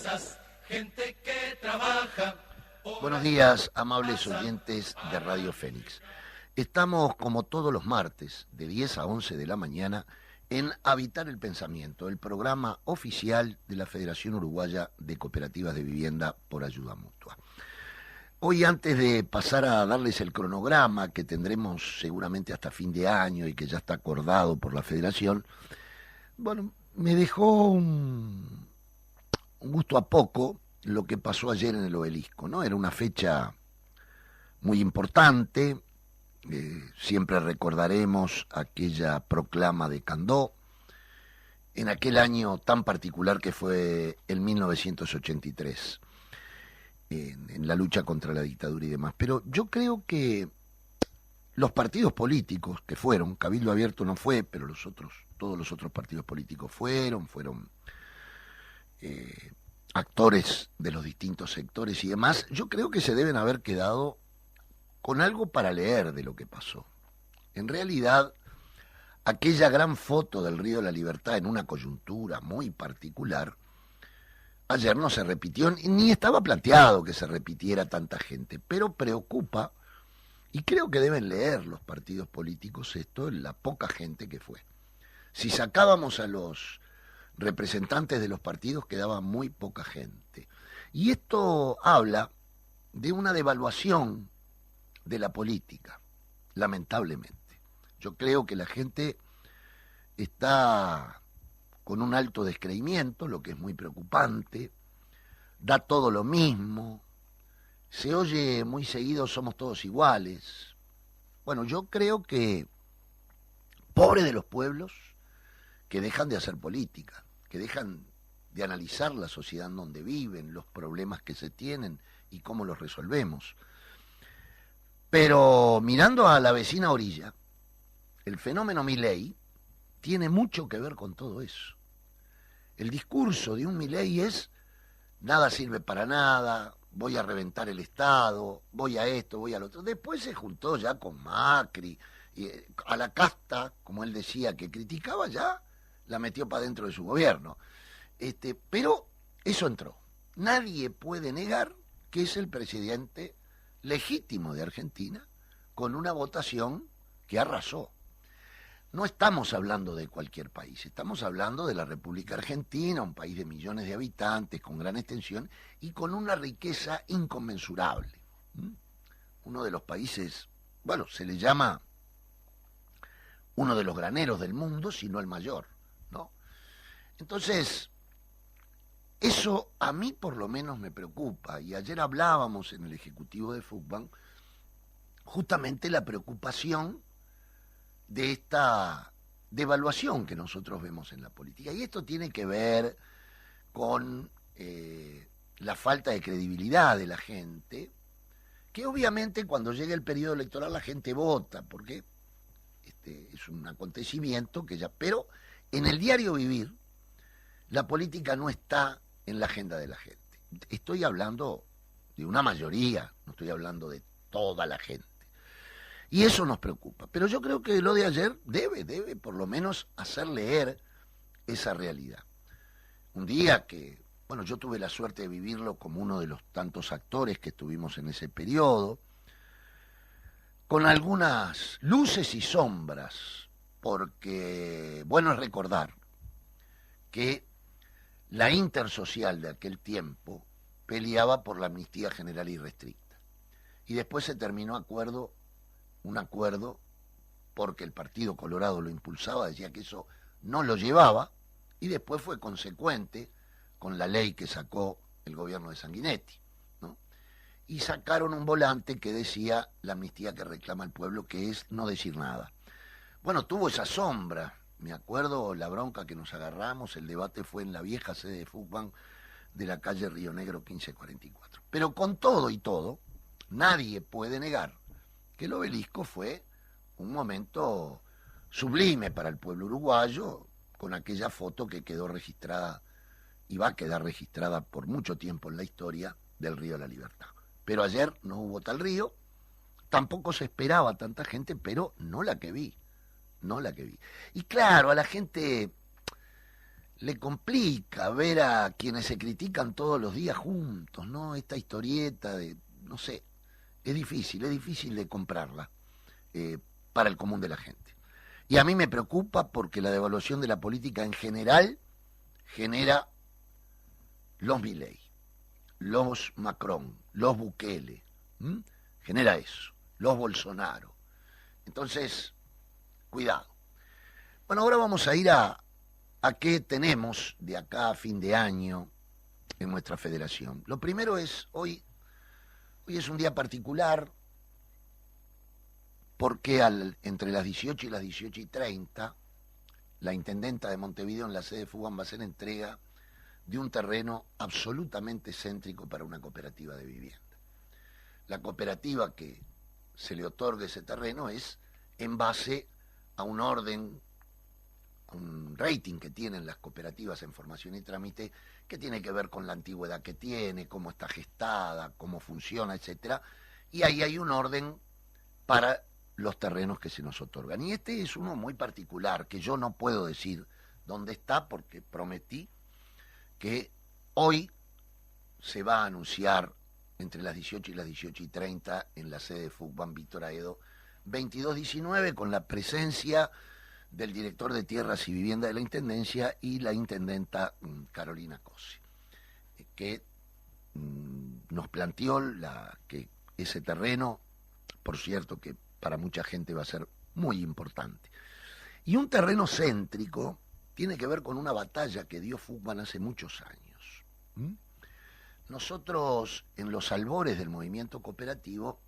cosas, gente que trabaja. Buenos días, amables oyentes de Radio Fénix. Estamos, como todos los martes, de 10 a 11 de la mañana, en Habitar el Pensamiento, el programa oficial de la Federación Uruguaya de Cooperativas de Vivienda por Ayuda Mutua. Hoy, antes de pasar a darles el cronograma que tendremos seguramente hasta fin de año y que ya está acordado por la Federación, bueno, me dejó un gusto a poco lo que pasó ayer en el Obelisco, ¿no? Era una fecha muy importante, siempre recordaremos aquella proclama de Candó, en aquel año tan particular que fue el 1983, en la lucha contra la dictadura y demás. Pero yo creo que los partidos políticos que fueron, Cabildo Abierto no fue, pero todos los otros partidos políticos fueron actores de los distintos sectores y demás, yo creo que se deben haber quedado con algo para leer de lo que pasó. En realidad, aquella gran foto del Río de la Libertad en una coyuntura muy particular, ayer no se repitió, ni estaba planteado que se repitiera tanta gente, pero preocupa, y creo que deben leer los partidos políticos esto, la poca gente que fue. Si sacábamos a los representantes de los partidos, quedaba muy poca gente. Y esto habla de una devaluación de la política, lamentablemente. Yo creo que la gente está con un alto descreimiento, lo que es muy preocupante, da todo lo mismo, se oye muy seguido somos todos iguales. Bueno, yo creo que pobre de los pueblos que dejan de hacer política, que dejan de analizar la sociedad en donde viven, los problemas que se tienen y cómo los resolvemos. Pero mirando a la vecina orilla, el fenómeno Milei tiene mucho que ver con todo eso. El discurso de un Milei es: nada sirve para nada, voy a reventar el Estado, voy a esto, voy al otro. Después se juntó ya con Macri, y a la casta, como él decía, que criticaba, ya la metió para dentro de su gobierno. Pero eso entró. Nadie puede negar que es el presidente legítimo de Argentina, con una votación que arrasó. No estamos hablando de cualquier país, estamos hablando de la República Argentina, un país de millones de habitantes, con gran extensión y con una riqueza inconmensurable. Uno de los países, bueno, se le llama uno de los graneros del mundo, si no el mayor, ¿no? Entonces, eso a mí por lo menos me preocupa, y ayer hablábamos en el Ejecutivo de Fútbol justamente la preocupación de esta devaluación que nosotros vemos en la política. Y esto tiene que ver con la falta de credibilidad de la gente, que obviamente cuando llega el periodo electoral la gente vota, porque es un acontecimiento que ya... Pero en el diario vivir, la política no está en la agenda de la gente. Estoy hablando de una mayoría, no estoy hablando de toda la gente. Y eso nos preocupa. Pero yo creo que lo de ayer debe por lo menos hacer leer esa realidad. Un día que, bueno, yo tuve la suerte de vivirlo como uno de los tantos actores que estuvimos en ese periodo, con algunas luces y sombras, porque, bueno, es recordar que la intersocial de aquel tiempo peleaba por la amnistía general y restricta. Y después se terminó un acuerdo, porque el Partido Colorado lo impulsaba, decía que eso no lo llevaba, y después fue consecuente con la ley que sacó el gobierno de Sanguinetti, ¿no? Y sacaron un volante que decía la amnistía que reclama el pueblo, que es no decir nada. Bueno, tuvo esa sombra, me acuerdo la bronca que nos agarramos, el debate fue en la vieja sede de Fútbol de la calle Río Negro 1544. Pero con todo y todo, nadie puede negar que el Obelisco fue un momento sublime para el pueblo uruguayo, con aquella foto que quedó registrada y va a quedar registrada por mucho tiempo en la historia del Río de la Libertad. Pero ayer no hubo tal río, tampoco se esperaba tanta gente, pero no la que vi. Y claro, a la gente le complica ver a quienes se critican todos los días juntos, ¿no? Esta historieta de, no sé, es difícil de comprarla para el común de la gente. Y a mí me preocupa porque la devaluación de la política en general genera los Milei, los Macron, los Bukele, genera eso, los Bolsonaro. Entonces, cuidado. Bueno, ahora vamos a ir a qué tenemos de acá a fin de año en nuestra federación. Lo primero es, hoy es un día particular porque entre las 18 y las 18:30, la intendenta de Montevideo en la sede de FUBAN va a hacer entrega de un terreno absolutamente céntrico para una cooperativa de vivienda. La cooperativa que se le otorgue ese terreno es en base a un orden, un rating que tienen las cooperativas en formación y trámite, que tiene que ver con la antigüedad que tiene, cómo está gestada, cómo funciona, etcétera. Y ahí hay un orden para los terrenos que se nos otorgan. Y este es uno muy particular, que yo no puedo decir dónde está, porque prometí que hoy se va a anunciar entre las 18 y las 18:30 en la sede de FUBAN Víctor Aedo 2219, con la presencia del director de Tierras y Vivienda de la Intendencia y la intendenta Carolina Cosi, que nos planteó que ese terreno, por cierto, que para mucha gente va a ser muy importante. Y un terreno céntrico tiene que ver con una batalla que dio FUBAN hace muchos años. Nosotros, en los albores del movimiento cooperativo,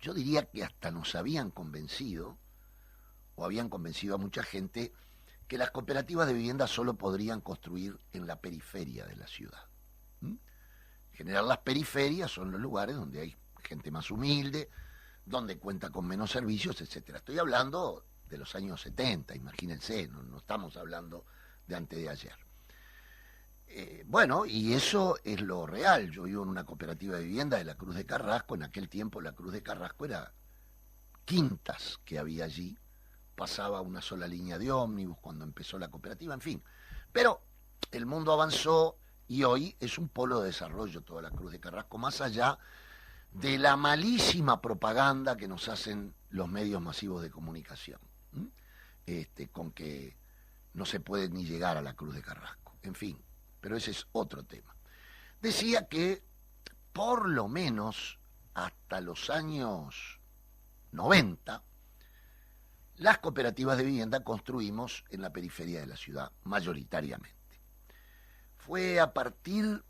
yo diría que hasta nos habían convencido, o habían convencido a mucha gente, que las cooperativas de vivienda solo podrían construir en la periferia de la ciudad. En general, las periferias son los lugares donde hay gente más humilde, donde cuenta con menos servicios, etcétera. Estoy hablando de los años 70, imagínense, no estamos hablando de antes de ayer. Bueno, y eso es lo real. Yo vivo en una cooperativa de vivienda de la Cruz de Carrasco. En aquel tiempo la Cruz de Carrasco era quintas que había allí. Pasaba una sola línea de ómnibus cuando empezó la cooperativa, en fin. Pero el mundo avanzó y hoy es un polo de desarrollo toda la Cruz de Carrasco, más allá de la malísima propaganda que nos hacen los medios masivos de comunicación, con que no se puede ni llegar a la Cruz de Carrasco. En fin, pero ese es otro tema. Decía que por lo menos hasta los años 90, las cooperativas de vivienda construimos en la periferia de la ciudad, mayoritariamente. Fue a partir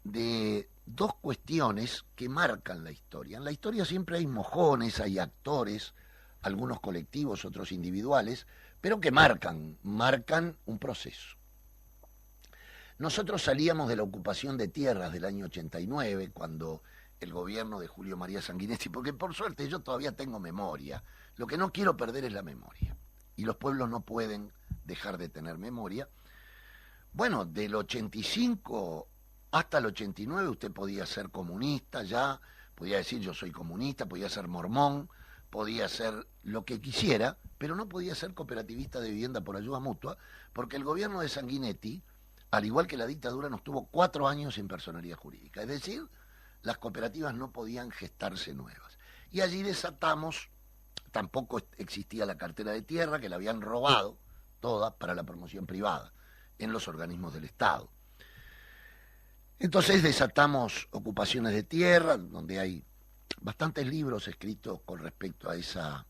de dos cuestiones que marcan la historia. En la historia siempre hay mojones, hay actores, algunos colectivos, otros individuales, pero que marcan un proceso. Nosotros salíamos de la ocupación de tierras del año 89, cuando el gobierno de Julio María Sanguinetti, porque por suerte yo todavía tengo memoria, lo que no quiero perder es la memoria, y los pueblos no pueden dejar de tener memoria. Bueno, del 85 hasta el 89 usted podía ser comunista ya, podía decir yo soy comunista, podía ser mormón, podía ser lo que quisiera, pero no podía ser cooperativista de vivienda por ayuda mutua, porque el gobierno de Sanguinetti, al igual que la dictadura, nos tuvo 4 años sin personería jurídica, es decir, las cooperativas no podían gestarse nuevas. Y allí desatamos, tampoco existía la cartera de tierra, que la habían robado toda para la promoción privada en los organismos del Estado. Entonces desatamos ocupaciones de tierra, donde hay bastantes libros escritos con respecto a esa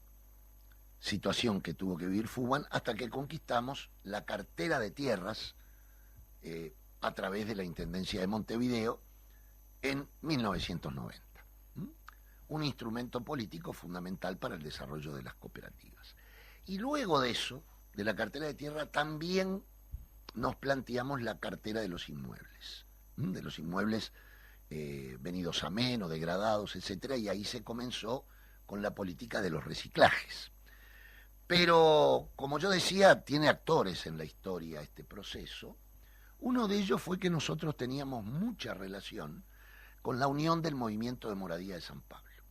situación que tuvo que vivir FUBAN, hasta que conquistamos la cartera de tierras a través de la Intendencia de Montevideo en 1990. Un instrumento político fundamental para el desarrollo de las cooperativas. Y luego de eso, de la cartera de tierra, también nos planteamos la cartera de los inmuebles, venidos a menos, degradados, etcétera, y ahí se comenzó con la política de los reciclajes. Pero, como yo decía, tiene actores en la historia este proceso. Uno de ellos fue que nosotros teníamos mucha relación con la unión del movimiento de Moradía de San Pablo,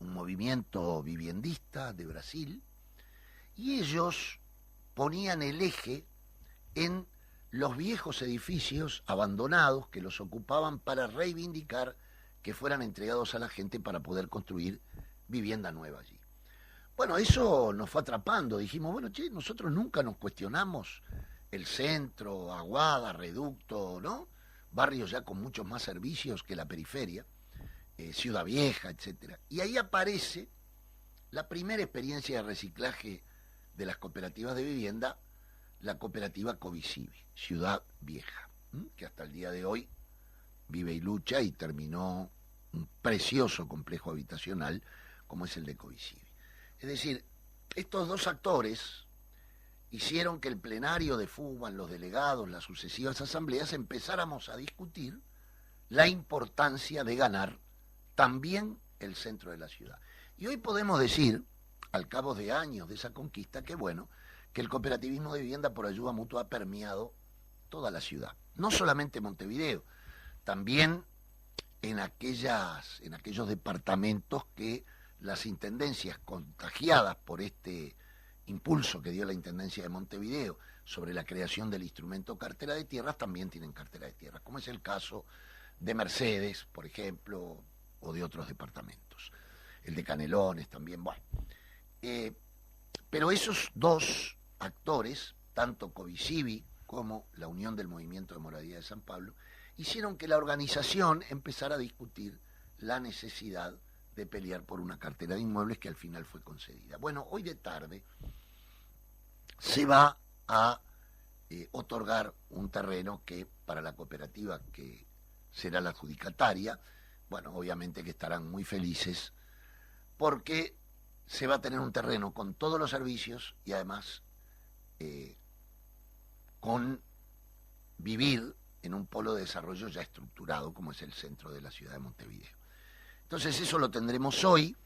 un movimiento viviendista de Brasil, y ellos ponían el eje en los viejos edificios abandonados que los ocupaban para reivindicar que fueran entregados a la gente para poder construir vivienda nueva allí. Bueno, eso nos fue atrapando. Dijimos, bueno, che, nosotros nunca nos cuestionamos el centro, Aguada, Reducto, ¿no? Barrios ya con muchos más servicios que la periferia, Ciudad Vieja, etcétera. Y ahí aparece la primera experiencia de reciclaje de las cooperativas de vivienda, la cooperativa Covicivi, Ciudad Vieja, que hasta el día de hoy vive y lucha y terminó un precioso complejo habitacional como es el de Covicivi. Es decir, estos dos actores hicieron que el plenario de FUBAN, los delegados, las sucesivas asambleas, empezáramos a discutir la importancia de ganar también el centro de la ciudad. Y hoy podemos decir, al cabo de años de esa conquista, que bueno, que el cooperativismo de vivienda por ayuda mutua ha permeado toda la ciudad. No solamente Montevideo, también en aquellos departamentos que las intendencias contagiadas por este impulso que dio la Intendencia de Montevideo sobre la creación del instrumento cartera de tierras, también tienen cartera de tierras, como es el caso de Mercedes, por ejemplo, o de otros departamentos. El de Canelones también, bueno. Pero esos dos actores, tanto Covicivi como la Unión del Movimiento de Moradía de San Pablo, hicieron que la organización empezara a discutir la necesidad de pelear por una cartera de inmuebles que al final fue concedida. Bueno, hoy de tarde se va a otorgar un terreno que para la cooperativa que será la adjudicataria, bueno, obviamente que estarán muy felices porque se va a tener un terreno con todos los servicios y además con vivir en un polo de desarrollo ya estructurado como es el centro de la ciudad de Montevideo. Entonces eso lo tendremos hoy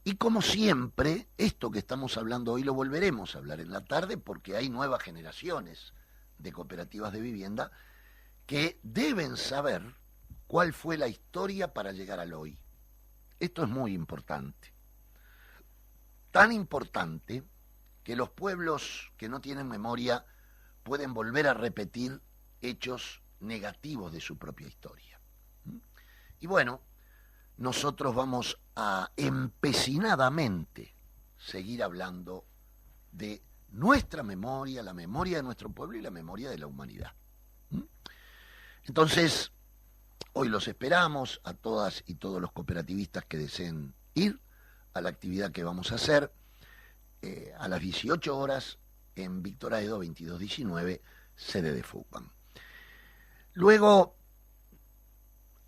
y como siempre, esto que estamos hablando hoy lo volveremos a hablar en la tarde porque hay nuevas generaciones de cooperativas de vivienda que deben saber cuál fue la historia para llegar al hoy. Esto es muy importante. Tan importante que los pueblos que no tienen memoria pueden volver a repetir hechos negativos de su propia historia. Y bueno, nosotros vamos a empecinadamente seguir hablando de nuestra memoria, la memoria de nuestro pueblo y la memoria de la humanidad. Entonces, hoy los esperamos a todas y todos los cooperativistas que deseen ir a la actividad que vamos a hacer a las 18 horas en Víctor Aedo 2219, sede de FUBAN. Luego,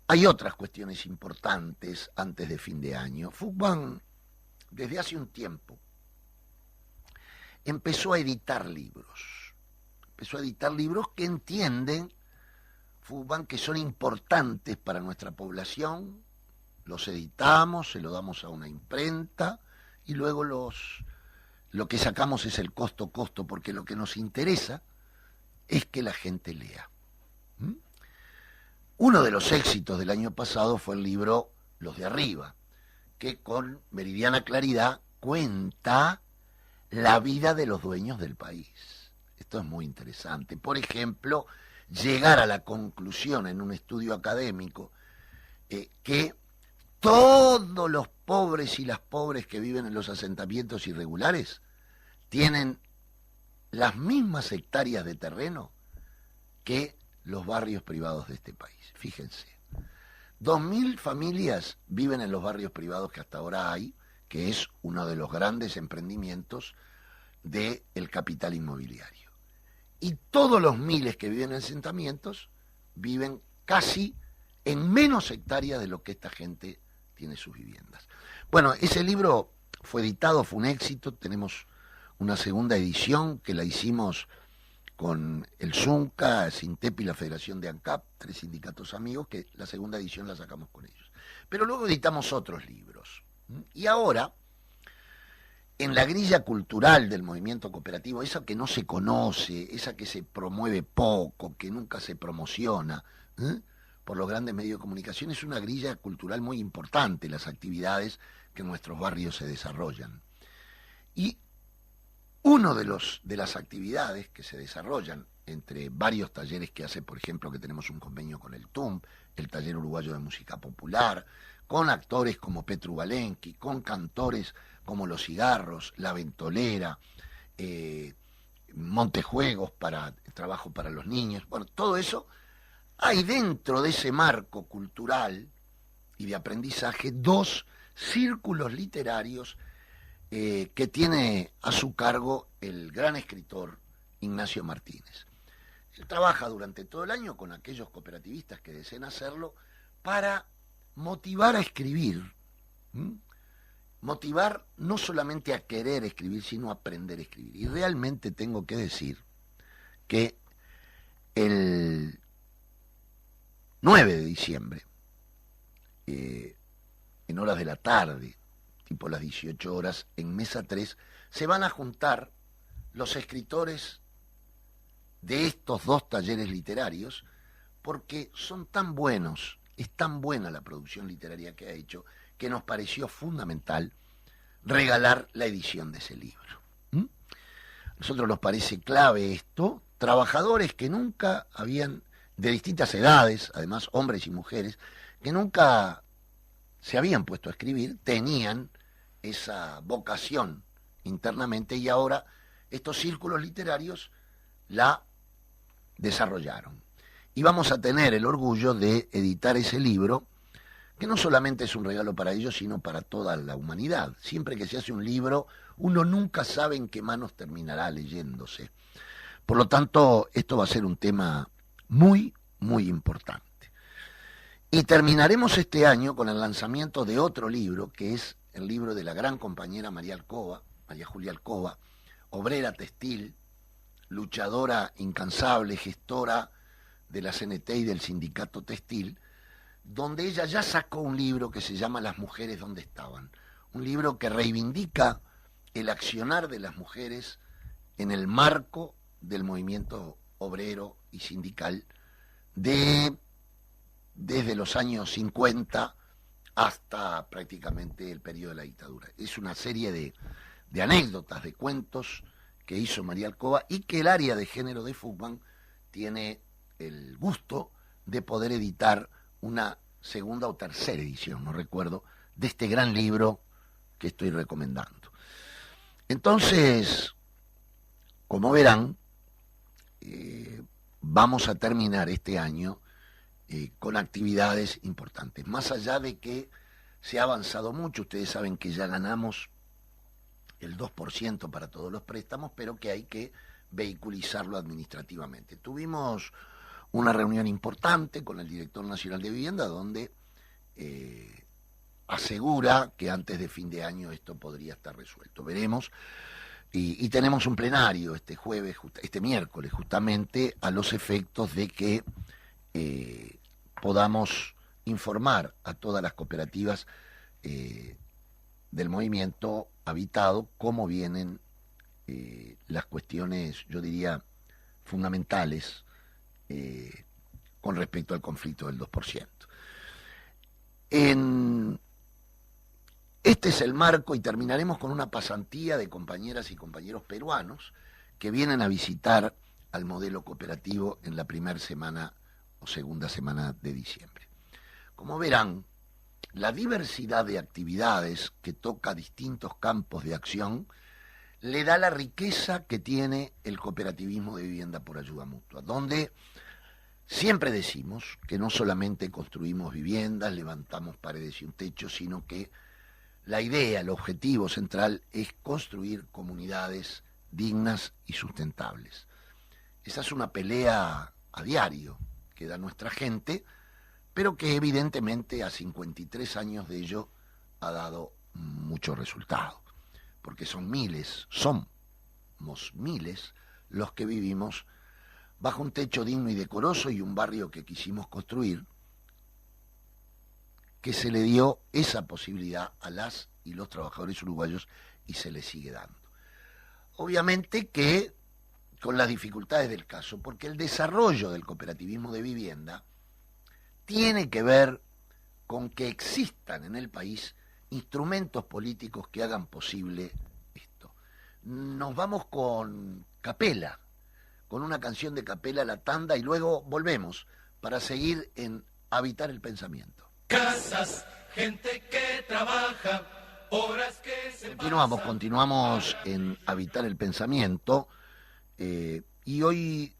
hay otras cuestiones importantes antes de fin de año. FUBAN, desde hace un tiempo, empezó a editar libros. Empezó a editar libros que entienden FUBAN que son importantes para nuestra población. Los editamos, se lo damos a una imprenta y luego lo que sacamos es el costo, porque lo que nos interesa es que la gente lea. Uno de los éxitos del año pasado fue el libro Los de Arriba, que con meridiana claridad cuenta la vida de los dueños del país. Esto es muy interesante. Por ejemplo, llegar a la conclusión en un estudio académico que todos los pobres y las pobres que viven en los asentamientos irregulares tienen las mismas hectáreas de terreno que los barrios privados de este país. Fíjense, 2.000 familias viven en los barrios privados que hasta ahora hay, que es uno de los grandes emprendimientos del capital inmobiliario. Y todos los miles que viven en asentamientos viven casi en menos hectáreas de lo que esta gente tiene sus viviendas. Bueno, ese libro fue editado, fue un éxito, tenemos una segunda edición que la hicimos con el ZUNCA, SINTEP y la Federación de ANCAP, 3 sindicatos amigos, que la segunda edición la sacamos con ellos. Pero luego editamos otros libros. Y ahora, en la grilla cultural del movimiento cooperativo, esa que no se conoce, esa que se promueve poco, que nunca se promociona por los grandes medios de comunicación, es una grilla cultural muy importante, las actividades que en nuestros barrios se desarrollan. Y Uno de las actividades que se desarrollan entre varios talleres que hace, por ejemplo, que tenemos un convenio con el TUM, el Taller Uruguayo de Música Popular, con actores como Petru Valenqui, con cantores como Los Cigarros, La Ventolera, Montejuegos para trabajo para los niños. Bueno, todo eso, hay dentro de ese marco cultural y de aprendizaje 2 círculos literarios que tiene a su cargo el gran escritor Ignacio Martínez. Él trabaja durante todo el año con aquellos cooperativistas que deseen hacerlo para motivar a escribir, motivar no solamente a querer escribir, sino a aprender a escribir. Y realmente tengo que decir que el 9 de diciembre, en horas de la tarde, tipo las 18 horas, en Mesa 3, se van a juntar los escritores de estos 2 talleres literarios, porque son tan buenos, es tan buena la producción literaria que ha hecho, que nos pareció fundamental regalar la edición de ese libro. A nosotros nos parece clave esto, trabajadores que nunca habían, de distintas edades, además hombres y mujeres, que nunca se habían puesto a escribir, tenían esa vocación internamente y ahora estos círculos literarios la desarrollaron. Y vamos a tener el orgullo de editar ese libro, que no solamente es un regalo para ellos, sino para toda la humanidad. Siempre que se hace un libro, uno nunca sabe en qué manos terminará leyéndose. Por lo tanto, esto va a ser un tema muy, muy importante. Y terminaremos este año con el lanzamiento de otro libro, que es el libro de la gran compañera María Julia Alcoba, obrera textil, luchadora incansable, gestora de la CNT y del sindicato textil, donde ella ya sacó un libro que se llama Las mujeres donde estaban, un libro que reivindica el accionar de las mujeres en el marco del movimiento obrero y sindical desde los años 50 hasta prácticamente el periodo de la dictadura. Es una serie de anécdotas, de cuentos que hizo María Alcoba y que el área de género de Fugman tiene el gusto de poder editar una segunda o tercera edición, no recuerdo, de este gran libro que estoy recomendando. Entonces, como verán, vamos a terminar este año con actividades importantes. Más allá de que se ha avanzado mucho, ustedes saben que ya ganamos el 2% para todos los préstamos, pero que hay que vehiculizarlo administrativamente. Tuvimos una reunión importante con el director nacional de vivienda, donde asegura que antes de fin de año esto podría estar resuelto. Veremos. Y tenemos un plenario este miércoles, justamente, a los efectos de que podamos informar a todas las cooperativas del movimiento habitado cómo vienen las cuestiones, yo diría, fundamentales con respecto al conflicto del 2%. Este es el marco y terminaremos con una pasantía de compañeras y compañeros peruanos que vienen a visitar al modelo cooperativo en la primera semana o segunda semana de diciembre. Como verán, la diversidad de actividades que toca distintos campos de acción le da la riqueza que tiene el cooperativismo de vivienda por ayuda mutua, donde siempre decimos que no solamente construimos viviendas, levantamos paredes y un techo, sino que la idea, el objetivo central es construir comunidades dignas y sustentables. Esa es una pelea a diario que da nuestra gente, pero que evidentemente a 53 años de ello ha dado mucho resultado, porque somos miles los que vivimos bajo un techo digno y decoroso y un barrio que quisimos construir, que se le dio esa posibilidad a las y los trabajadores uruguayos y se les sigue dando. Obviamente que con las dificultades del caso, porque el desarrollo del cooperativismo de vivienda tiene que ver con que existan en el país instrumentos políticos que hagan posible esto. Nos vamos con Capela, con una canción de Capela, La Tanda, y luego volvemos para seguir en Habitar el Pensamiento. Casas, gente que trabaja, horas que se Continuamos en Habitar el Pensamiento, y hoy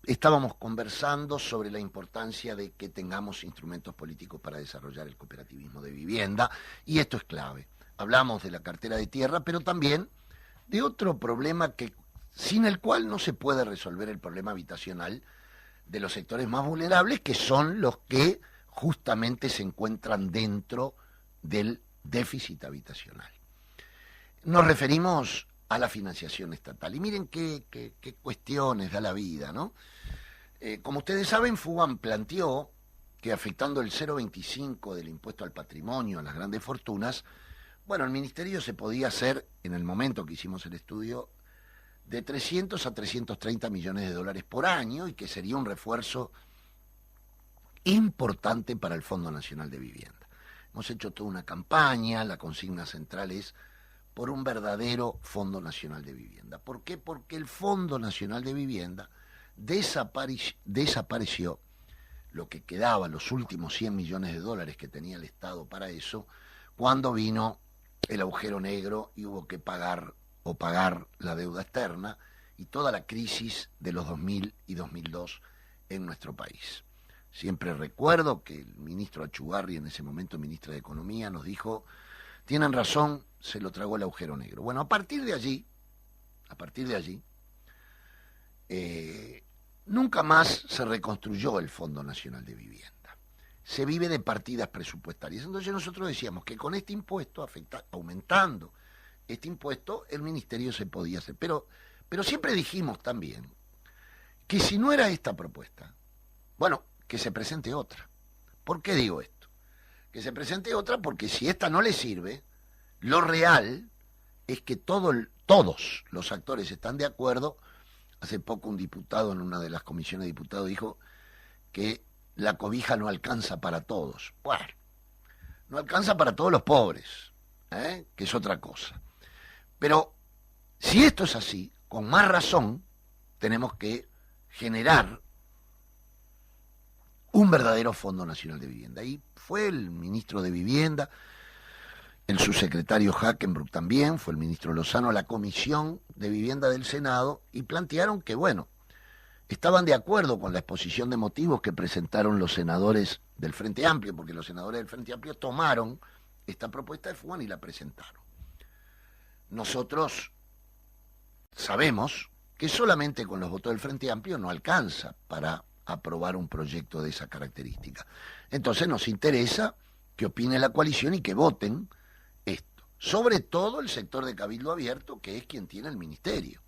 estábamos conversando sobre la importancia de que tengamos instrumentos políticos para desarrollar el cooperativismo de vivienda, y esto es clave. Hablamos de la cartera de tierra, pero también de otro problema sin el cual no se puede resolver el problema habitacional de los sectores más vulnerables, que son los que justamente se encuentran dentro del déficit habitacional. Nos referimos a la financiación estatal. Y miren qué cuestiones da la vida, ¿no? Como ustedes saben, Fugan planteó que afectando el 0,25 del impuesto al patrimonio a las grandes fortunas, bueno, el ministerio se podía hacer, en el momento que hicimos el estudio, de 300 a 330 millones de dólares por año, y que sería un refuerzo importante para el Fondo Nacional de Vivienda. Hemos hecho toda una campaña, la consigna central es por un verdadero Fondo Nacional de Vivienda. ¿Por qué? Porque el Fondo Nacional de Vivienda desapareció, lo que quedaba, los últimos 100 millones de dólares que tenía el Estado para eso, cuando vino el agujero negro y hubo que pagar la deuda externa y toda la crisis de los 2000 y 2002 en nuestro país. Siempre recuerdo que el ministro Achugarri, en ese momento ministro de Economía, nos dijo: tienen razón, se lo tragó el agujero negro. Bueno, a partir de allí, nunca más se reconstruyó el Fondo Nacional de Vivienda. Se vive de partidas presupuestarias. Entonces nosotros decíamos que con este impuesto, aumentando este impuesto, el ministerio se podía hacer. Pero siempre dijimos también que si no era esta propuesta, bueno, que se presente otra. ¿Por qué digo esto? Que se presente otra porque si esta no le sirve, lo real es que todos los actores están de acuerdo. Hace poco un diputado en una de las comisiones de diputados dijo que la cobija no alcanza para todos. Bueno, no alcanza para todos los pobres, que es otra cosa. Pero si esto es así, con más razón tenemos que generar un verdadero Fondo Nacional de Vivienda. Y fue el ministro de Vivienda, el subsecretario Hackenbruck también, fue el ministro Lozano a la Comisión de Vivienda del Senado y plantearon que, bueno, estaban de acuerdo con la exposición de motivos que presentaron los senadores del Frente Amplio, porque los senadores del Frente Amplio tomaron esta propuesta de Fugan y la presentaron. Nosotros sabemos que solamente con los votos del Frente Amplio no alcanza para aprobar un proyecto de esa característica. Entonces nos interesa que opine la coalición y que voten esto. Sobre todo el sector de Cabildo Abierto, que es quien tiene el ministerio.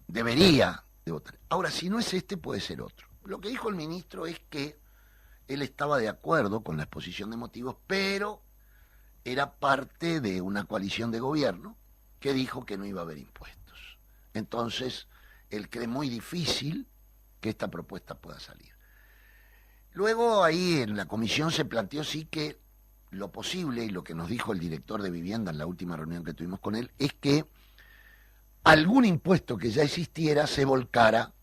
Debería de votar. Ahora, si no es este, puede ser otro. Lo que dijo el ministro es que él estaba de acuerdo con la exposición de motivos, pero era parte de una coalición de gobierno que dijo que no iba a haber impuestos. Entonces, él cree muy difícil que esta propuesta pueda salir. Luego ahí en la comisión se planteó sí que lo posible, y lo que nos dijo el director de Vivienda en la última reunión que tuvimos con él, es que algún impuesto que ya existiera se volcara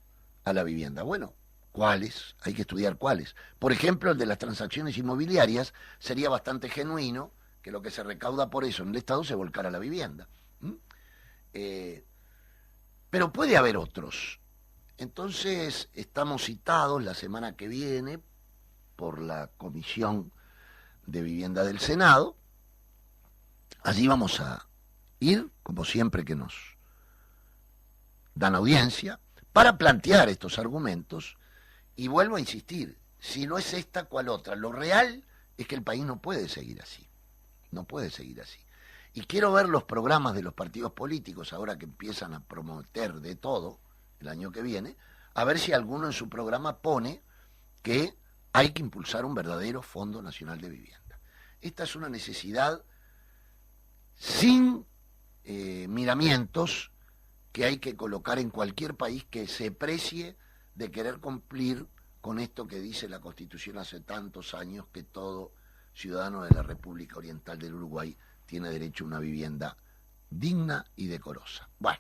a la vivienda. Bueno, ¿cuáles? Hay que estudiar cuáles. Por ejemplo, el de las transacciones inmobiliarias sería bastante genuino que lo que se recauda por eso en el Estado se volcara a la vivienda. Pero puede haber otros. Entonces, estamos citados la semana que viene por la Comisión de Vivienda del Senado. Allí vamos a ir, como siempre que nos dan audiencia, para plantear estos argumentos. Y vuelvo a insistir, si no es esta, ¿cuál otra? Lo real es que el país no puede seguir así. No puede seguir así. Y quiero ver los programas de los partidos políticos, ahora que empiezan a prometer de todo el año que viene, a ver si alguno en su programa pone que hay que impulsar un verdadero Fondo Nacional de Vivienda. Esta es una necesidad sin miramientos que hay que colocar en cualquier país que se precie de querer cumplir con esto que dice la Constitución hace tantos años, que todo ciudadano de la República Oriental del Uruguay tiene derecho a una vivienda digna y decorosa. Bueno,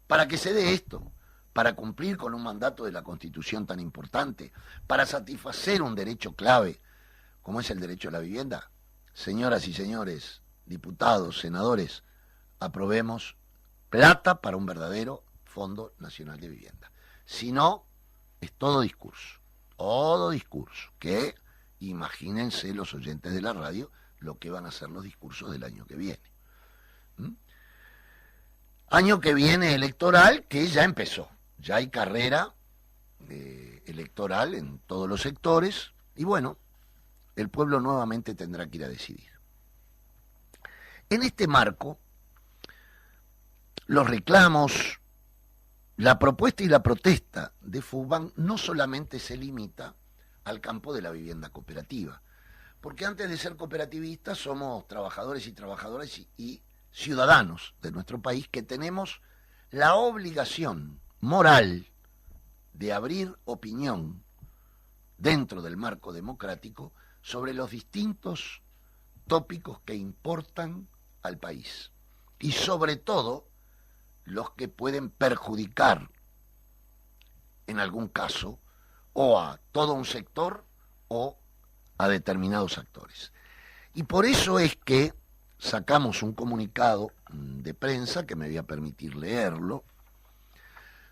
para que se dé esto, para cumplir con un mandato de la Constitución tan importante, para satisfacer un derecho clave como es el derecho a la vivienda, señoras y señores, diputados, senadores, aprobemos plata para un verdadero Fondo Nacional de Vivienda. Si no, es todo discurso, que imagínense los oyentes de la radio lo que van a ser los discursos del año que viene. Año que viene electoral que ya empezó, ya hay carrera electoral en todos los sectores y bueno, el pueblo nuevamente tendrá que ir a decidir. En este marco, los reclamos, la propuesta y la protesta de FUBAN no solamente se limita al campo de la vivienda cooperativa, porque antes de ser cooperativistas somos trabajadores y trabajadoras y ciudadanos de nuestro país que tenemos la obligación moral de abrir opinión dentro del marco democrático sobre los distintos tópicos que importan al país y sobre todo los que pueden perjudicar en algún caso o a todo un sector o a determinados actores. Y por eso es que sacamos un comunicado de prensa, que me voy a permitir leerlo,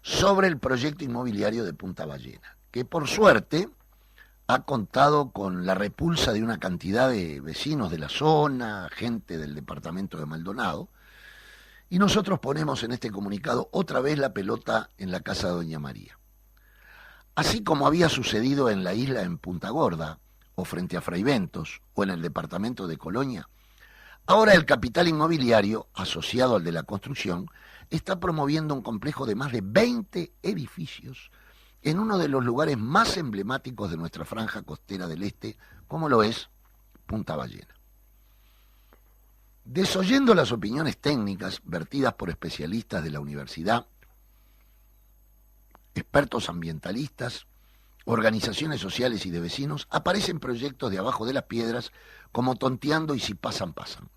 sobre el proyecto inmobiliario de Punta Ballena, que por suerte ha contado con la repulsa de una cantidad de vecinos de la zona, gente del departamento de Maldonado, y nosotros ponemos en este comunicado otra vez la pelota en la casa de Doña María. Así como había sucedido en la isla en Punta Gorda, o frente a Fraiventos, o en el departamento de Colonia, ahora el capital inmobiliario, asociado al de la construcción, está promoviendo un complejo de más de 20 edificios en uno de los lugares más emblemáticos de nuestra franja costera del este, como lo es Punta Ballena. Desoyendo las opiniones técnicas vertidas por especialistas de la universidad, expertos ambientalistas, organizaciones sociales y de vecinos, aparecen proyectos de abajo de las piedras como tonteando y si pasan, pasan.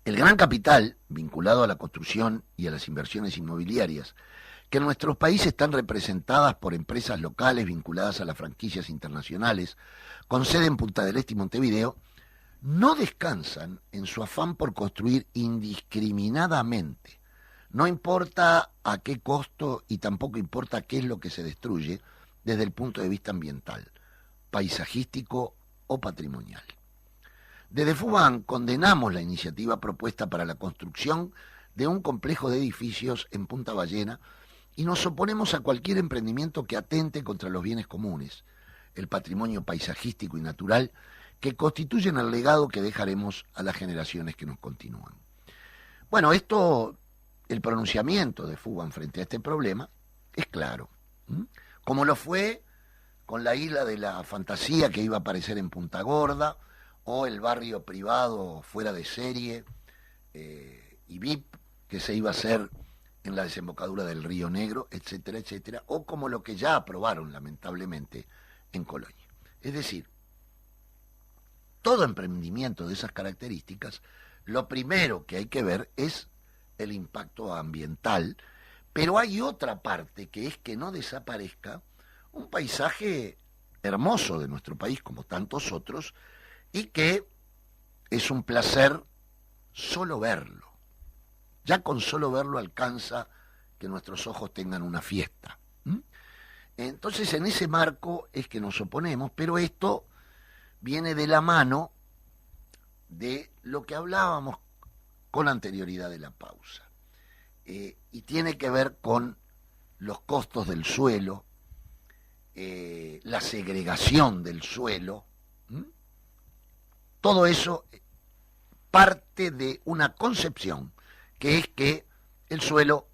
El gran capital, vinculado a la construcción y a las inversiones inmobiliarias, que en nuestros países están representadas por empresas locales vinculadas a las franquicias internacionales, con sede en Punta del Este y Montevideo, no descansan en su afán por construir indiscriminadamente. No importa a qué costo y tampoco importa qué es lo que se destruye desde el punto de vista ambiental, paisajístico o patrimonial. Desde FUBAN condenamos la iniciativa propuesta para la construcción de un complejo de edificios en Punta Ballena y nos oponemos a cualquier emprendimiento que atente contra los bienes comunes, el patrimonio paisajístico y natural que constituyen el legado que dejaremos a las generaciones que nos continúan. Bueno, el pronunciamiento de FUBAN frente a este problema es claro, como lo fue con la isla de la fantasía que iba a aparecer en Punta Gorda, o el barrio privado fuera de serie y VIP que se iba a hacer en la desembocadura del Río Negro, etcétera, etcétera, o como lo que ya aprobaron lamentablemente en Colonia. Es decir, todo emprendimiento de esas características, lo primero que hay que ver es el impacto ambiental, pero hay otra parte que es que no desaparezca un paisaje hermoso de nuestro país como tantos otros y que es un placer solo verlo. Ya con solo verlo alcanza que nuestros ojos tengan una fiesta. Entonces en ese marco es que nos oponemos, pero esto viene de la mano de lo que hablábamos con anterioridad de la pausa. Y tiene que ver con los costos del suelo, la segregación del suelo. Todo eso parte de una concepción, que es que el suelo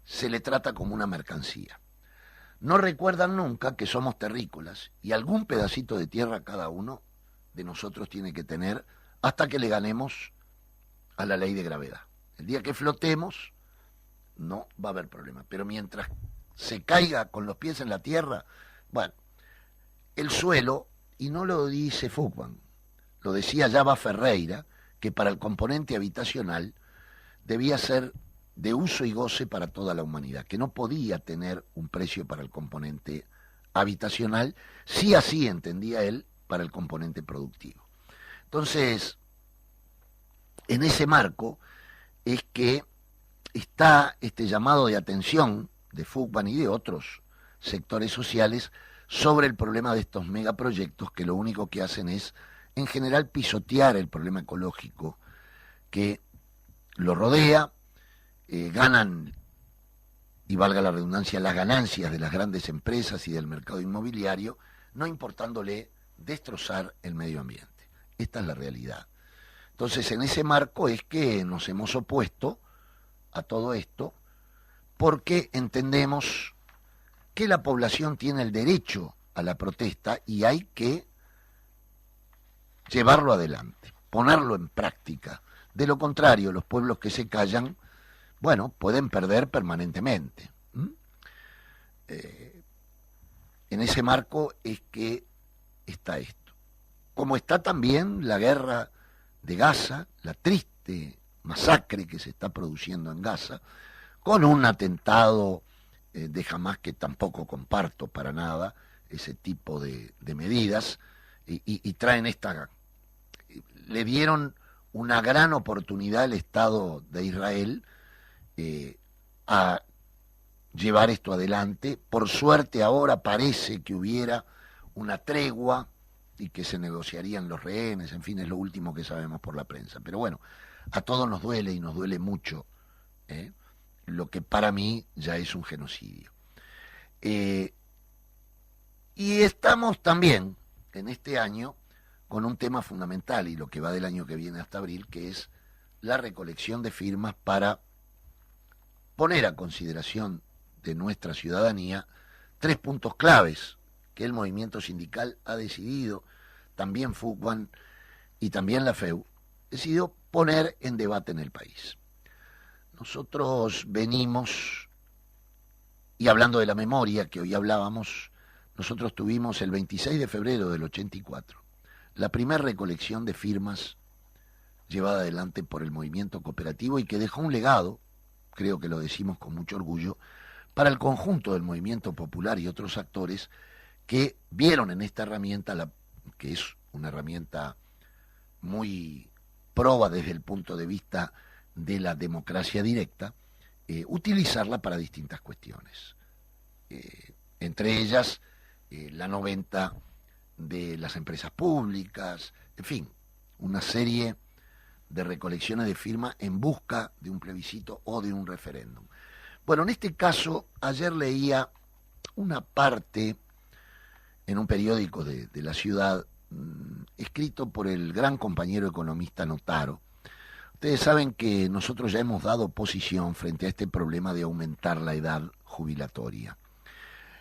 se le trata como una mercancía. No recuerdan nunca que somos terrícolas y algún pedacito de tierra cada uno de nosotros tiene que tener hasta que le ganemos a la ley de gravedad. El día que flotemos no va a haber problema, pero mientras se caiga con los pies en la tierra, bueno, el suelo, y no lo dice Fugman, lo decía Java Ferreira, que para el componente habitacional debía ser de uso y goce para toda la humanidad, que no podía tener un precio para el componente habitacional, si así entendía él, para el componente productivo. Entonces, en ese marco es que está este llamado de atención de Fugman y de otros sectores sociales sobre el problema de estos megaproyectos que lo único que hacen es, en general, pisotear el problema ecológico que lo rodea, ganan, y valga la redundancia, las ganancias de las grandes empresas y del mercado inmobiliario, no importándole destrozar el medio ambiente. Esta es la realidad. Entonces, en ese marco es que nos hemos opuesto a todo esto, porque entendemos que la población tiene el derecho a la protesta y hay que llevarlo adelante, ponerlo en práctica. De lo contrario, los pueblos que se callan, bueno, pueden perder permanentemente. En ese marco es que está esto. Como está también la guerra de Gaza, la triste masacre que se está produciendo en Gaza, con un atentado de Hamás que tampoco comparto para nada, ese tipo de medidas, y traen le dieron una gran oportunidad al Estado de Israel a llevar esto adelante. Por suerte ahora parece que hubiera una tregua y que se negociarían los rehenes, en fin, es lo último que sabemos por la prensa. Pero bueno, a todos nos duele y nos duele mucho, lo que para mí ya es un genocidio. Y estamos también en este año con un tema fundamental, y lo que va del año que viene hasta abril, que es la recolección de firmas para poner a consideración de nuestra ciudadanía 3 puntos claves que el movimiento sindical ha decidido, también Fugman y también la FEU, decidió poner en debate en el país. Nosotros venimos, y hablando de la memoria que hoy hablábamos, nosotros tuvimos el 26 de febrero del 84 la primera recolección de firmas llevada adelante por el movimiento cooperativo y que dejó un legado, creo que lo decimos con mucho orgullo, para el conjunto del movimiento popular y otros actores que vieron en esta herramienta, que es una herramienta muy proba desde el punto de vista de la democracia directa, utilizarla para distintas cuestiones. Entre ellas, la 90 de las empresas públicas, en fin, una serie de recolecciones de firmas en busca de un plebiscito o de un referéndum. Bueno, en este caso, ayer leía una parte en un periódico de la ciudad, escrito por el gran compañero economista Notaro. Ustedes saben que nosotros ya hemos dado posición frente a este problema de aumentar la edad jubilatoria.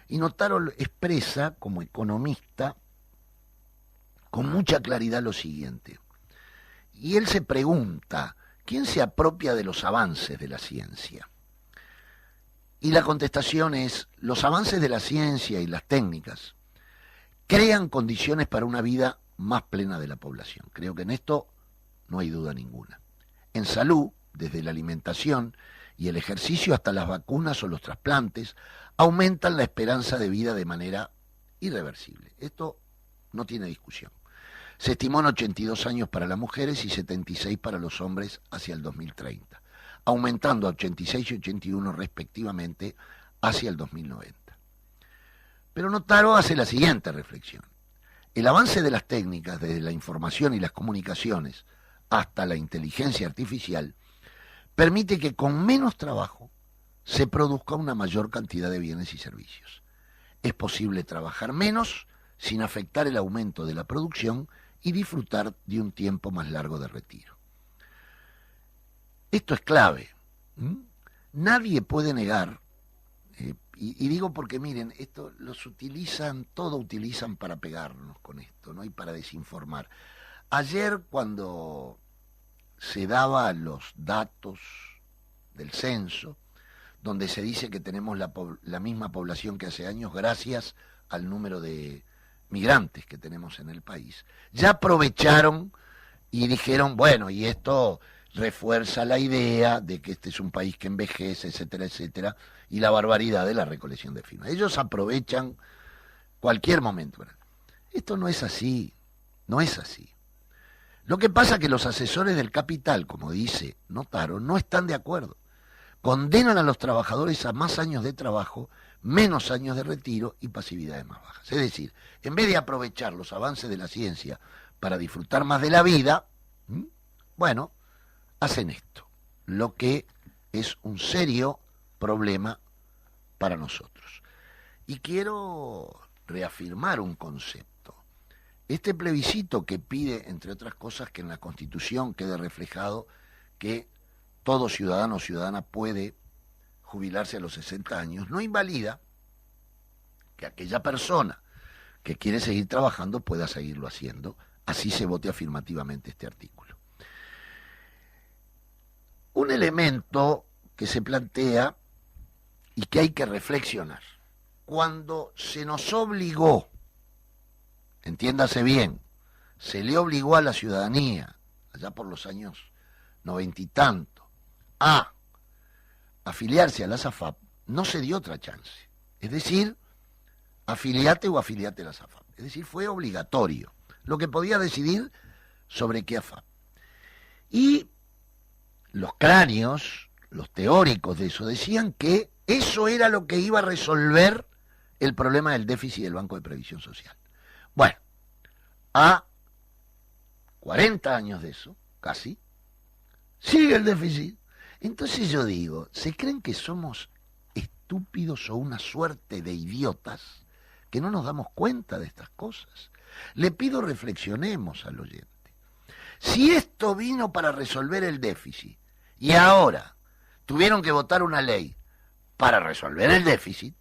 Y Notaro expresa, como economista, con mucha claridad lo siguiente. Y él se pregunta, ¿quién se apropia de los avances de la ciencia? Y la contestación es, los avances de la ciencia y las técnicas crean condiciones para una vida más plena de la población. Creo que en esto no hay duda ninguna. En salud, desde la alimentación y el ejercicio hasta las vacunas o los trasplantes, aumentan la esperanza de vida de manera irreversible. Esto no tiene discusión. Se estimó en 82 años para las mujeres y 76 para los hombres hacia el 2030, aumentando a 86 y 81 respectivamente hacia el 2090. Pero Notaro hace la siguiente reflexión. El avance de las técnicas, desde la información y las comunicaciones hasta la inteligencia artificial, permite que con menos trabajo se produzca una mayor cantidad de bienes y servicios. Es posible trabajar menos sin afectar el aumento de la producción y disfrutar de un tiempo más largo de retiro. Esto es clave. Nadie puede negar, y digo porque miren, esto todo utilizan para pegarnos con esto, ¿no? Y para desinformar. Ayer cuando se daban los datos del censo, donde se dice que tenemos la misma población que hace años gracias al número de migrantes que tenemos en el país, ya aprovecharon y dijeron, bueno, y esto refuerza la idea de que este es un país que envejece, etcétera, etcétera, y la barbaridad de la recolección de firmas. Ellos aprovechan cualquier momento. Esto no es así, no es así. Lo que pasa es que los asesores del capital, como dice Notaro, no están de acuerdo. Condenan a los trabajadores a más años de trabajo, menos años de retiro y pasividades más bajas. Es decir, en vez de aprovechar los avances de la ciencia para disfrutar más de la vida, bueno, hacen esto, lo que es un serio problema para nosotros. Y quiero reafirmar un concepto. Este plebiscito que pide, entre otras cosas, que en la Constitución quede reflejado que todo ciudadano o ciudadana puede jubilarse a los 60 años, no invalida que aquella persona que quiere seguir trabajando pueda seguirlo haciendo, así se vote afirmativamente este artículo. Un elemento que se plantea y que hay que reflexionar. Cuando se nos obligó, entiéndase bien, se le obligó a la ciudadanía, allá por los años 90 y tanto, a afiliarse a la SAFAP, no se dio otra chance. Es decir, afiliate o afiliate a la SAFAP. Es decir, fue obligatorio lo que podía decidir sobre qué AFAP. Y los cráneos, los teóricos de eso, decían que eso era lo que iba a resolver el problema del déficit del Banco de Previsión Social. Bueno, a 40 años de eso, casi, sigue el déficit. Entonces yo digo, ¿se creen que somos estúpidos o una suerte de idiotas que no nos damos cuenta de estas cosas? Le pido reflexionemos al oyente. Si esto vino para resolver el déficit y ahora tuvieron que votar una ley para resolver el déficit,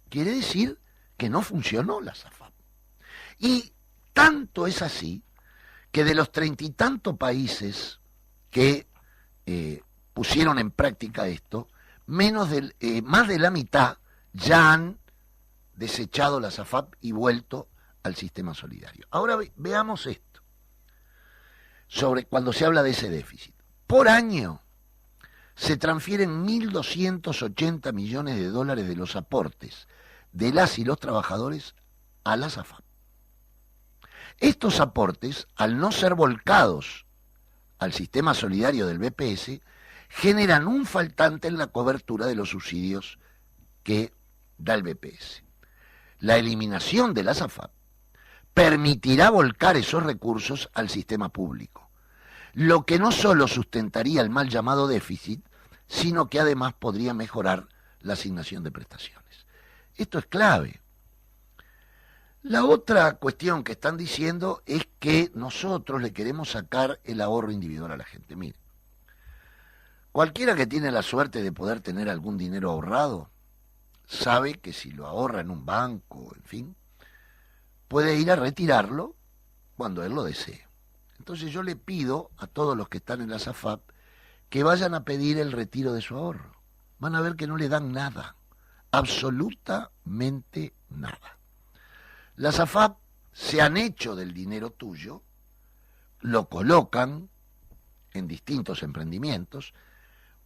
quiere decir que no funcionó la SAFAP. Y tanto es así que de los 30 y tantos países que pusieron en práctica esto, más de la mitad ya han desechado la SAFAP y vuelto al sistema solidario. Ahora veamos esto, sobre cuando se habla de ese déficit. Por año se transfieren 1.280 millones de dólares de los aportes de las y los trabajadores a la SAFAP. Estos aportes, al no ser volcados al sistema solidario del BPS, generan un faltante en la cobertura de los subsidios que da el BPS. La eliminación de la SAFAP permitirá volcar esos recursos al sistema público, lo que no solo sustentaría el mal llamado déficit, sino que además podría mejorar la asignación de prestaciones. Esto es clave. La otra cuestión que están diciendo es que nosotros le queremos sacar el ahorro individual a la gente. Mire, cualquiera que tiene la suerte de poder tener algún dinero ahorrado, sabe que si lo ahorra en un banco, en fin, puede ir a retirarlo cuando él lo desee. Entonces yo le pido a todos los que están en la SAFAP que vayan a pedir el retiro de su ahorro. Van a ver que no le dan nada, absolutamente nada. Las AFAP se han hecho del dinero tuyo, lo colocan en distintos emprendimientos.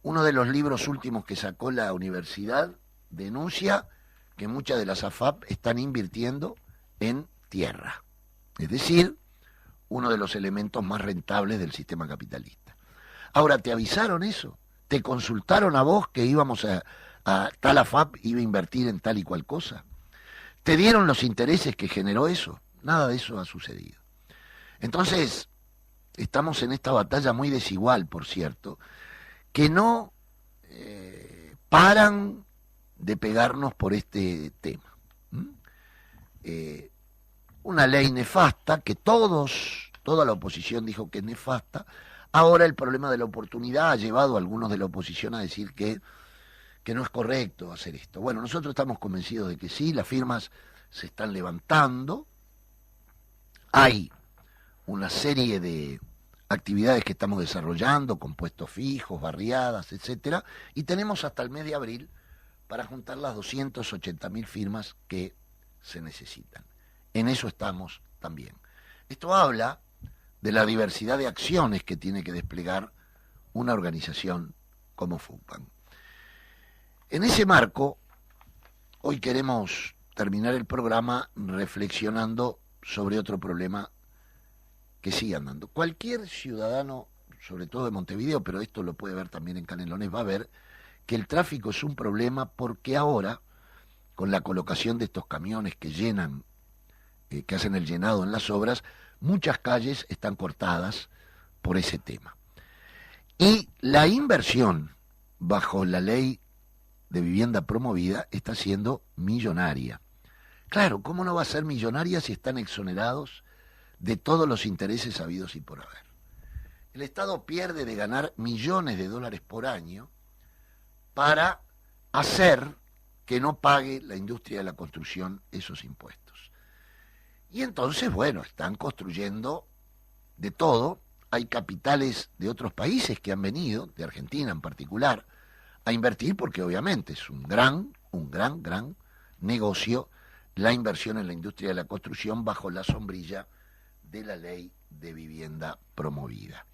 Uno de los libros últimos que sacó la universidad denuncia que muchas de las AFAP están invirtiendo en tierra, es decir, uno de los elementos más rentables del sistema capitalista. Ahora, ¿te avisaron eso? ¿Te consultaron a vos que íbamos a tal AFAP iba a invertir en tal y cual cosa? ¿Te dieron los intereses que generó eso? Nada de eso ha sucedido. Entonces, estamos en esta batalla muy desigual, por cierto, que no paran de pegarnos por este tema. Una ley nefasta que toda la oposición dijo que es nefasta. Ahora el problema de la oportunidad ha llevado a algunos de la oposición a decir que no es correcto hacer esto. Bueno, nosotros estamos convencidos de que sí, las firmas se están levantando, hay una serie de actividades que estamos desarrollando, con puestos fijos, barriadas, etcétera, y tenemos hasta el mes de abril para juntar las 280.000 firmas que se necesitan. En eso estamos también. Esto habla de la diversidad de acciones que tiene que desplegar una organización como FUCBAN. En ese marco, hoy queremos terminar el programa reflexionando sobre otro problema que sigue andando. Cualquier ciudadano, sobre todo de Montevideo, pero esto lo puede ver también en Canelones, va a ver que el tráfico es un problema porque ahora, con la colocación de estos camiones que llenan, que hacen el llenado en las obras, muchas calles están cortadas por ese tema. Y la inversión bajo la ley de vivienda promovida está siendo millonaria. Claro, ¿cómo no va a ser millonaria si están exonerados de todos los intereses habidos y por haber? El Estado pierde de ganar millones de dólares por año para hacer que no pague la industria de la construcción esos impuestos. Y entonces, bueno, están construyendo de todo. Hay capitales de otros países que han venido, de Argentina en particular, a invertir porque obviamente es un gran negocio la inversión en la industria de la construcción bajo la sombrilla de la ley de vivienda promovida.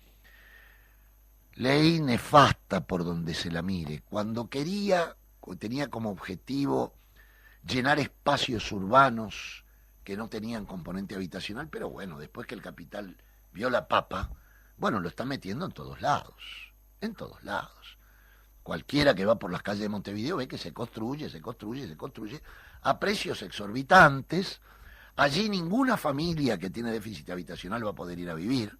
Ley nefasta por donde se la mire. Cuando tenía como objetivo llenar espacios urbanos que no tenían componente habitacional, pero bueno, después que el capital vio la papa, bueno, lo está metiendo en todos lados, Cualquiera que va por las calles de Montevideo ve que se construye a precios exorbitantes. Allí ninguna familia que tiene déficit habitacional va a poder ir a vivir,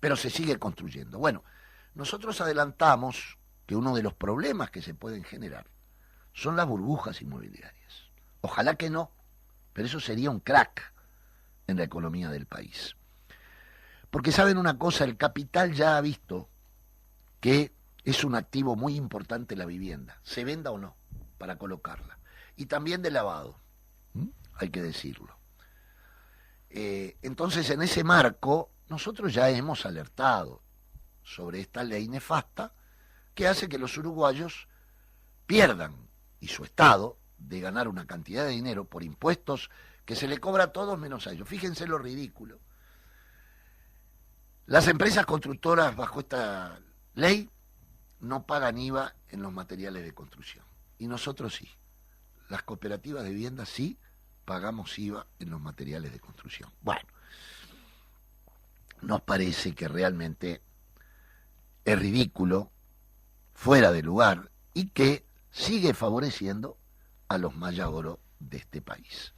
pero se sigue construyendo. Bueno, nosotros adelantamos que uno de los problemas que se pueden generar son las burbujas inmobiliarias. Ojalá que no, pero eso sería un crack en la economía del país. Porque saben una cosa, el capital ya ha visto que es un activo muy importante la vivienda, se venda o no, para colocarla. Y también de lavado, hay que decirlo. Entonces, en ese marco, nosotros ya hemos alertado sobre esta ley nefasta que hace que los uruguayos pierdan, y su Estado, de ganar una cantidad de dinero por impuestos que se le cobra a todos menos a ellos. Fíjense lo ridículo. Las empresas constructoras bajo esta ley no pagan IVA en los materiales de construcción. Y nosotros sí. Las cooperativas de vivienda sí pagamos IVA en los materiales de construcción. Bueno, nos parece que realmente es ridículo, fuera de lugar, y que sigue favoreciendo a los maya oro de este país.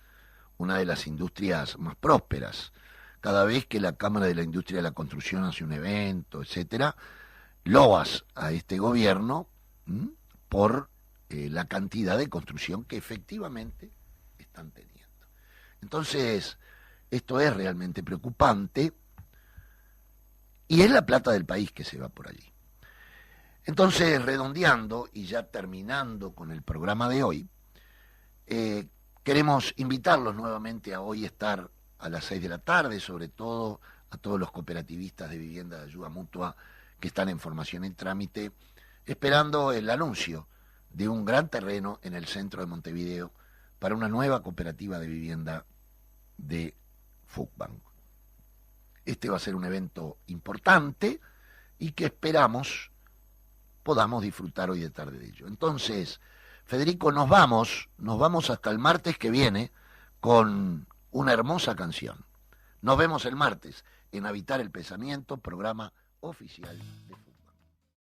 Una de las industrias más prósperas. Cada vez que la Cámara de la Industria de la Construcción hace un evento, etcétera, loas a este gobierno por la cantidad de construcción que efectivamente están teniendo. Entonces, esto es realmente preocupante y es la plata del país que se va por allí. Entonces, redondeando y ya terminando con el programa de hoy, queremos invitarlos nuevamente a hoy estar a las 6 de la tarde, sobre todo a todos los cooperativistas de vivienda de ayuda mutua que están en formación en trámite, esperando el anuncio de un gran terreno en el centro de Montevideo para una nueva cooperativa de vivienda de FUCBAN. Este va a ser un evento importante y que esperamos podamos disfrutar hoy de tarde de ello. Entonces, Federico, nos vamos hasta el martes que viene con una hermosa canción. Nos vemos el martes en Habitar el Pensamiento, programa oficial de FUCBAN.